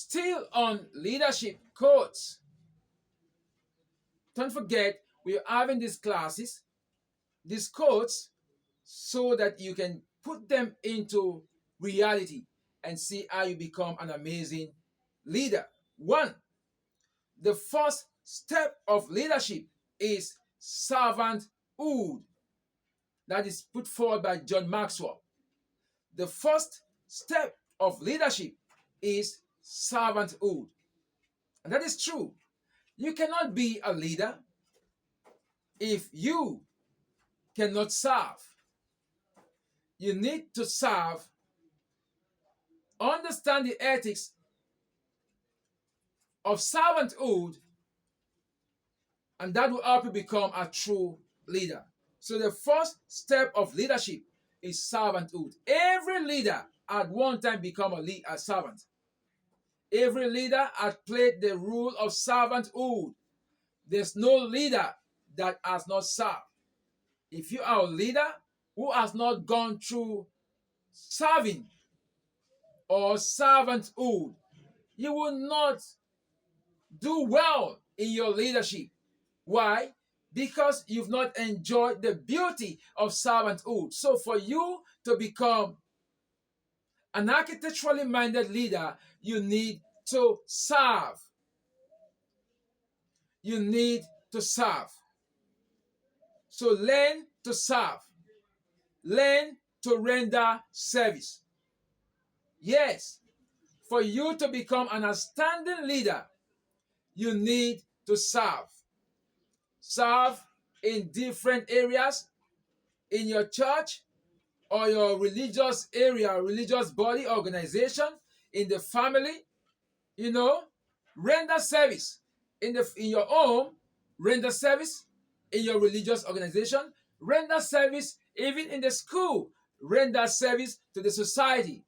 Still on leadership quotes. Don't forget, we're having these classes, these quotes, so that you can put them into reality and see how you become an amazing leader. One, the first step of leadership is servanthood. That is put forward by John Maxwell. The first step of leadership is servanthood. And that is true. You cannot be a leader if you cannot serve. You need to serve, understand the ethics of servanthood, and that will help you become a true leader. So the first step of leadership is servanthood. Every leader at one time become a servant. Every leader has played the role of servanthood. There's no leader that has not served. If you are a leader who has not gone through serving or servanthood, you will not do well in your leadership. Why? Because you've not enjoyed the beauty of servanthood. So for you to become an architecturally minded leader, you need to serve. You need to serve. So learn to serve. Learn to render service. Yes, for you to become an outstanding leader, you need to serve. Serve in different areas in your church or your religious area, religious body, organization, in the family. Render service in your home, render service in your religious organization, render service even in the school, render service to the society.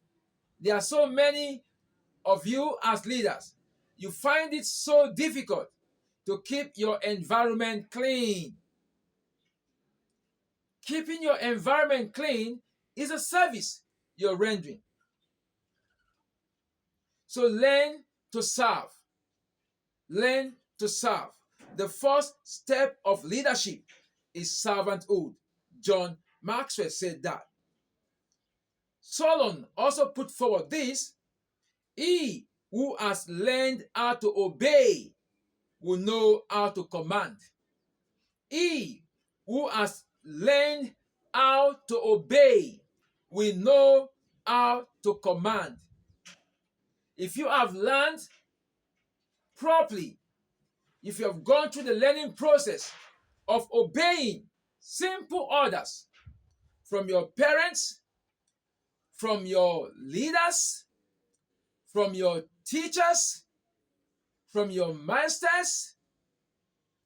There are so many of you as leaders. You find it so difficult to keep your environment clean. Keeping your environment clean is a service you're rendering. So learn to serve. Learn to serve. The first step of leadership is servanthood. John Maxwell said that. Solon also put forward this: he who has learned how to obey will know how to command. He who has learned how to obey will know how to command. If you have learned properly, if you have gone through the learning process of obeying simple orders from your parents, from your leaders, from your teachers, from your masters,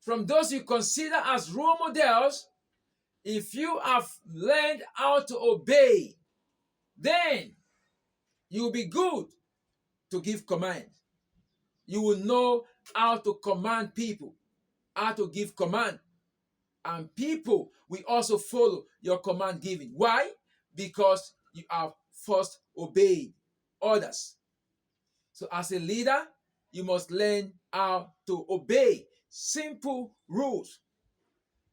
from those you consider as role models, if you have learned how to obey, then you will be good to give command. You will know how to command people, how to give command. And people will also follow your command giving. Why? Because you have first obeyed orders. So as a leader, you must learn how to obey simple rules.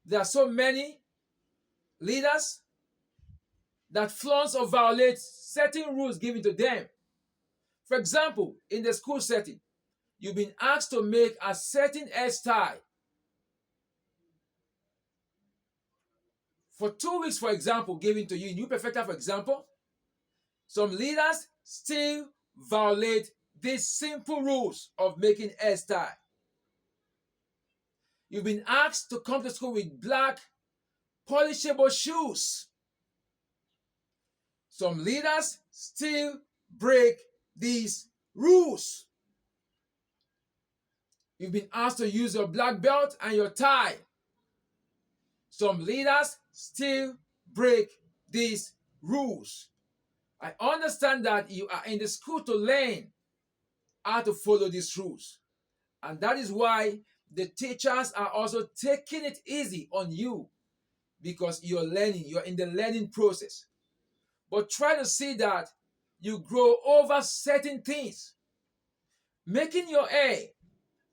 There are so many leaders that flaunt or violate certain rules given to them. For example, in the school setting, you've been asked to make a certain hairstyle for 2 weeks, for example, given to you in New Perfecta, for example. Some leaders still violate these simple rules of making hairstyle. You've been asked to come to school with black polishable shoes. Some leaders still break these rules. You've been asked to use your black belt and your tie. Some leaders still break these rules. I understand that you are in the school to learn how to follow these rules. And that is why the teachers are also taking it easy on you, because you're learning, you're in the learning process. But try to see that you grow over certain things. making your hair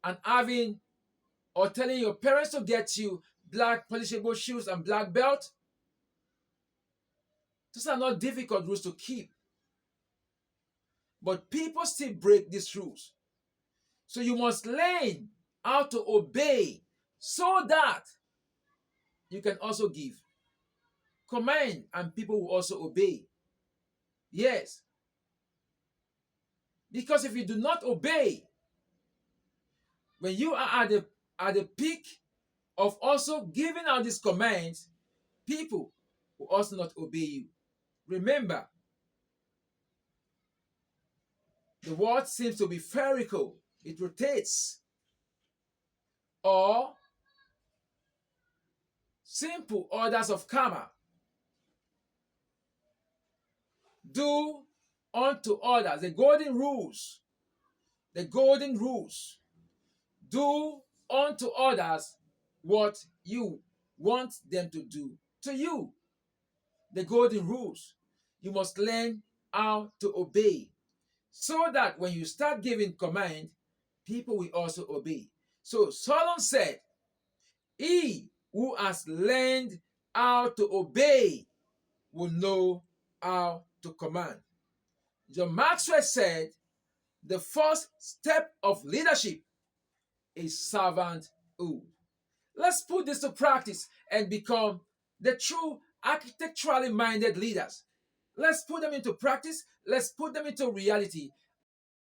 and having or telling your parents to get you black polishable shoes and black belt, those are not difficult rules to keep. But people still break these rules. So you must learn how to obey so that you can also give. Command and people will also obey. Yes. Because if you do not obey, when you are at the peak of also giving out these commands, people will also not obey you. Remember, the world seems to be spherical. It rotates. Or simple orders of karma. Do unto others. The golden rules. The golden rules. Do unto others what you want them to do to you. The golden rules. You must learn how to obey so that when you start giving command, people will also obey. So Solomon said, he who has learned how to obey will know how to command. John Maxwell said, the first step of leadership is servanthood. Let's put this to practice and become the true architecturally minded leaders. Let's put them into practice. Let's put them into reality